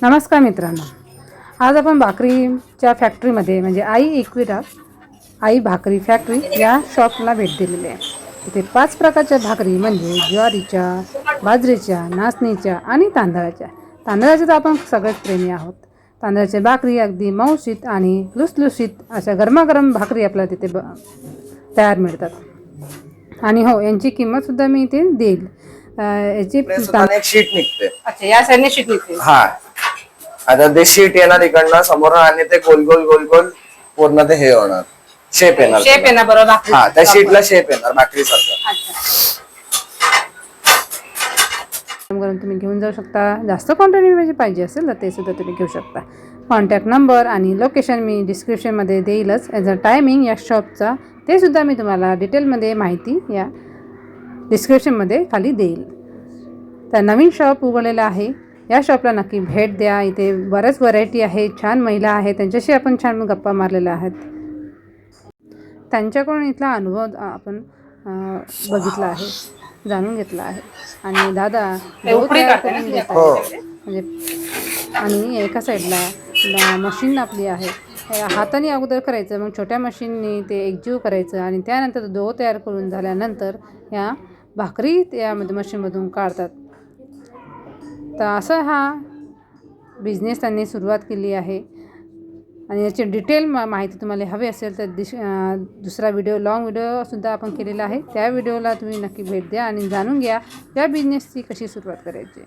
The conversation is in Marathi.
नमस्कार मित्रांनो, आज आपण भाकरीच्या फॅक्टरीमध्ये म्हणजे आई इक्विटा आई भाकरी फॅक्टरी या शॉपला भेट दिलेली आहे. इथे 5 प्रकारच्या भाकरी म्हणजे ज्वारीच्या, बाजरीच्या, नाचणीच्या आणि तांदळाच्या. तांदळाचे तर आपण सगळेच प्रेमी आहोत. तांदळाच्या भाकरी अगदी मऊसूत आणि लुसलुशीत अशा गरमागरम भाकरी आपल्याला तिथे तयार मिळतात. आणि हो, यांची किंमतसुद्धा मी इथे देईल. याची एक शीट निघते. अच्छा, या साईडने शीट निघते. हा, आता ते शीट येणार इकडनं समोर आणि ते गोल गोल गोल गोल पूर्ण ते हे होणार, शेप येणार बरोबर. हा, त्या शीटला शेप येणार भाकरी सारखं. करून तुम्ही घेऊन जाऊ शकता. जास्त क्वांटिटी म्हणजे पाहिजे असेल तर ते सुद्धा तुम्ही घेऊ शकता. कॉन्टॅक्ट नंबर आणि लोकेशन मी डिस्क्रिप्शनमध्ये देईलच. याचा टायमिंग या शॉपचा ते सुद्धा मी तुम्हाला डिटेलमध्ये माहिती या डिस्क्रिप्शनमध्ये खाली देईल. तर नवीन शॉप उघडलेला आहे, या शॉपला नक्की भेट द्या. इथे बऱ्याच व्हरायटी आहे, छान महिला आहेत, त्यांच्याशी आपण छान गप्पा मारलेल्या आहेत. त्यांच्याकडून इथला अनुभव आपण बघितला आहे, जाणून घेतला आहे. आणि दादा करून देत आहे म्हणजे. आणि एका साईडला मशीन आपली आहे, हाताने अगोदर करायचं, मग छोट्या मशीननी ते एकजीव करायचं आणि त्यानंतर डो तयार करून झाल्यानंतर या भाकरी त्यामध्ये मशीनमधून काढतात. तर असा हा बिझनेस त्यांनी सुरुवात केली आहे. आणि याची डिटेल माहिती तुम्हाला हवी असेल तर दुसरा व्हिडिओ, लॉंग व्हिडिओसुद्धा आपण केलेला आहे. त्या व्हिडिओला तुम्ही नक्की भेट द्या आणि जाणून घ्या या बिझनेसची कशी सुरुवात करायची.